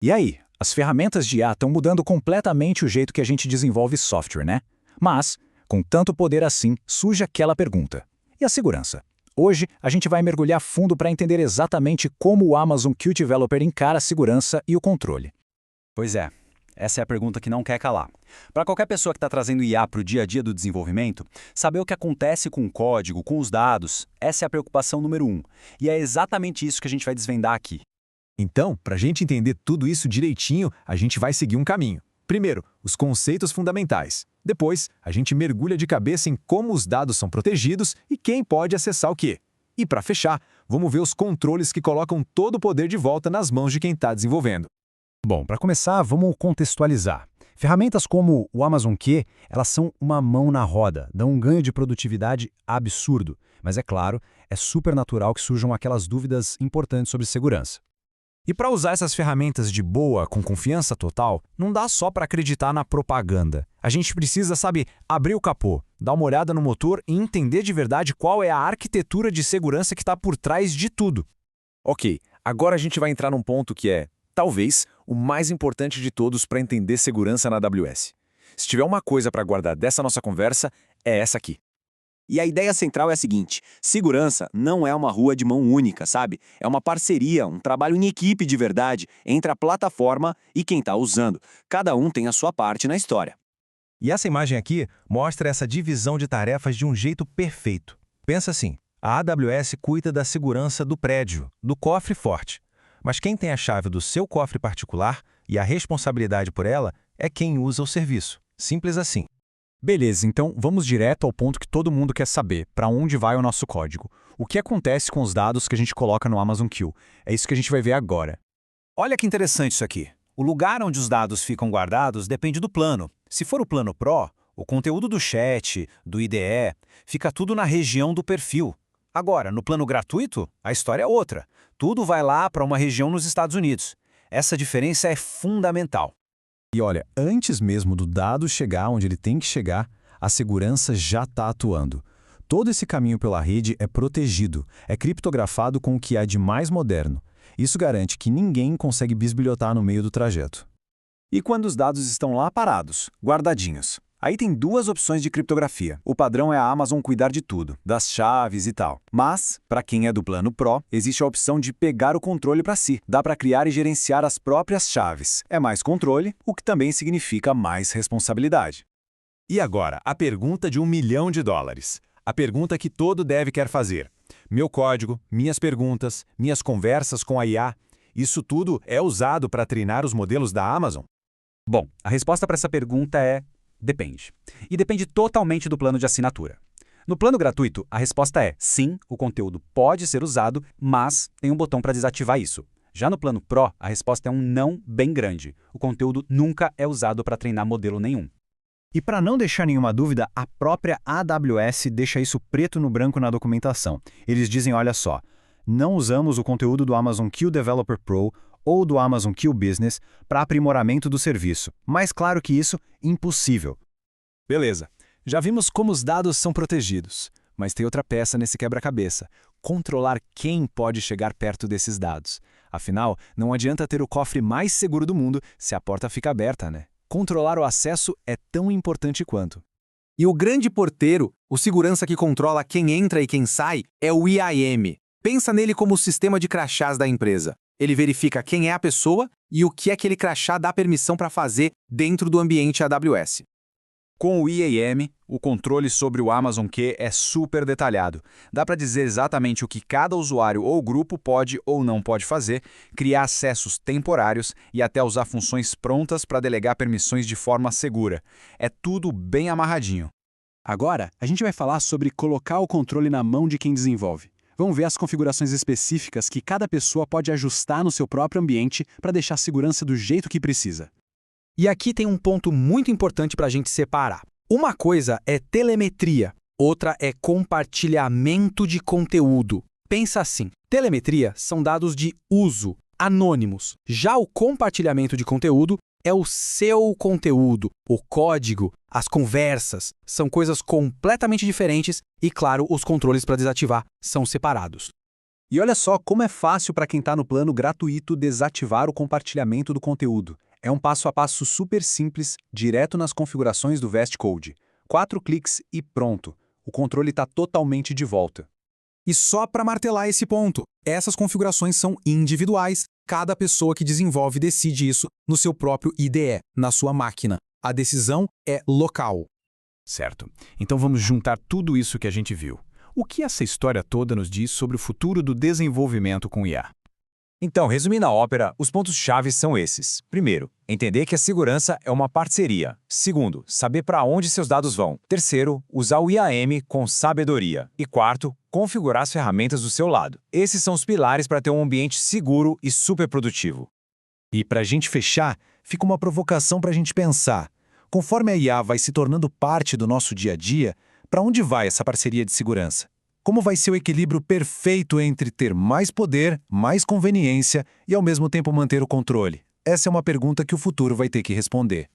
E aí, as ferramentas de IA estão mudando completamente o jeito que a gente desenvolve software, né? Mas, com tanto poder assim, surge aquela pergunta. E a segurança? Hoje, a gente vai mergulhar fundo para entender exatamente como o Amazon Q Developer encara a segurança e o controle. Pois é, essa é a pergunta que não quer calar. Para qualquer pessoa que está trazendo IA para o dia a dia do desenvolvimento, saber o que acontece com o código, com os dados, essa é a preocupação número 1. E é exatamente isso que a gente vai desvendar aqui. Então, para a gente entender tudo isso direitinho, a gente vai seguir um caminho. Primeiro, os conceitos fundamentais. Depois, a gente mergulha de cabeça em como os dados são protegidos e quem pode acessar o quê. E para fechar, vamos ver os controles que colocam todo o poder de volta nas mãos de quem está desenvolvendo. Bom, para começar, vamos contextualizar. Ferramentas como o Amazon Q, elas são uma mão na roda, dão um ganho de produtividade absurdo. Mas é claro, é super natural que surjam aquelas dúvidas importantes sobre segurança. E para usar essas ferramentas de boa, com confiança total, não dá só para acreditar na propaganda. A gente precisa, abrir o capô, dar uma olhada no motor e entender de verdade qual é a arquitetura de segurança que está por trás de tudo. Ok, agora a gente vai entrar num ponto que é, talvez, o mais importante de todos para entender segurança na AWS. Se tiver uma coisa para guardar dessa nossa conversa, é essa aqui. E a ideia central é a seguinte: segurança não é uma rua de mão única, sabe? É uma parceria, um trabalho em equipe de verdade entre a plataforma e quem está usando. Cada um tem a sua parte na história. E essa imagem aqui mostra essa divisão de tarefas de um jeito perfeito. Pensa assim, a AWS cuida da segurança do prédio, do cofre forte. Mas quem tem a chave do seu cofre particular e a responsabilidade por ela é quem usa o serviço. Simples assim. Beleza, então vamos direto ao ponto que todo mundo quer saber, para onde vai o nosso código. O que acontece com os dados que a gente coloca no Amazon Q? É isso que a gente vai ver agora. Olha que interessante isso aqui. O lugar onde os dados ficam guardados depende do plano. Se for o plano Pro, o conteúdo do chat, do IDE, fica tudo na região do perfil. Agora, no plano gratuito, a história é outra. Tudo vai lá para uma região nos Estados Unidos. Essa diferença é fundamental. E olha, antes mesmo do dado chegar onde ele tem que chegar, a segurança já está atuando. Todo esse caminho pela rede é protegido, é criptografado com o que há de mais moderno. Isso garante que ninguém consegue bisbilhotar no meio do trajeto. E quando os dados estão lá parados, guardadinhos? Aí tem duas opções de criptografia. O padrão é a Amazon cuidar de tudo, das chaves e tal. Mas, para quem é do plano Pro, existe a opção de pegar o controle para si. Dá para criar e gerenciar as próprias chaves. É mais controle, o que também significa mais responsabilidade. E agora, a pergunta de $1 milhão. A pergunta que todo dev quer fazer. Meu código, minhas perguntas, minhas conversas com a IA, isso tudo é usado para treinar os modelos da Amazon? Bom, a resposta para essa pergunta é: depende. E depende totalmente do plano de assinatura. No plano gratuito, a resposta é sim, o conteúdo pode ser usado, mas tem um botão para desativar isso. Já no plano Pro, a resposta é um não bem grande. O conteúdo nunca é usado para treinar modelo nenhum. E para não deixar nenhuma dúvida, a própria AWS deixa isso preto no branco na documentação. Eles dizem, olha só, não usamos o conteúdo do Amazon Q Developer Pro ou do Amazon Q Business para aprimoramento do serviço. Mais claro que isso, impossível. Beleza, já vimos como os dados são protegidos, mas tem outra peça nesse quebra-cabeça: controlar quem pode chegar perto desses dados. Afinal, não adianta ter o cofre mais seguro do mundo se a porta fica aberta, né? Controlar o acesso é tão importante quanto. E o grande porteiro, o segurança que controla quem entra e quem sai, é o IAM. Pensa nele como o sistema de crachás da empresa. Ele verifica quem é a pessoa e o que aquele crachá dá permissão para fazer dentro do ambiente AWS. Com o IAM, o controle sobre o Amazon Q é super detalhado. Dá para dizer exatamente o que cada usuário ou grupo pode ou não pode fazer, criar acessos temporários e até usar funções prontas para delegar permissões de forma segura. É tudo bem amarradinho. Agora, a gente vai falar sobre colocar o controle na mão de quem desenvolve. Vamos ver as configurações específicas que cada pessoa pode ajustar no seu próprio ambiente para deixar a segurança do jeito que precisa. E aqui tem um ponto muito importante para a gente separar. Uma coisa é telemetria, outra é compartilhamento de conteúdo. Pensa assim, telemetria são dados de uso, anônimos. Já o compartilhamento de conteúdo é o seu conteúdo, o código, as conversas. São coisas completamente diferentes e, claro, os controles para desativar são separados. E olha só como é fácil para quem está no plano gratuito desativar o compartilhamento do conteúdo. É um passo a passo super simples, direto nas configurações do Vest Code. 4 cliques e pronto. O controle está totalmente de volta. E só para martelar esse ponto, essas configurações são individuais. Cada pessoa que desenvolve decide isso no seu próprio IDE, na sua máquina. A decisão é local. Certo. Então vamos juntar tudo isso que a gente viu. O que essa história toda nos diz sobre o futuro do desenvolvimento com IA? Então, resumindo a ópera, os pontos-chave são esses. Primeiro, entender que a segurança é uma parceria. Segundo, saber para onde seus dados vão. Terceiro, usar o IAM com sabedoria. E quarto, configurar as ferramentas do seu lado. Esses são os pilares para ter um ambiente seguro e super produtivo. E para a gente fechar, fica uma provocação para a gente pensar. Conforme a IA vai se tornando parte do nosso dia a dia, para onde vai essa parceria de segurança? Como vai ser o equilíbrio perfeito entre ter mais poder, mais conveniência e ao mesmo tempo manter o controle? Essa é uma pergunta que o futuro vai ter que responder.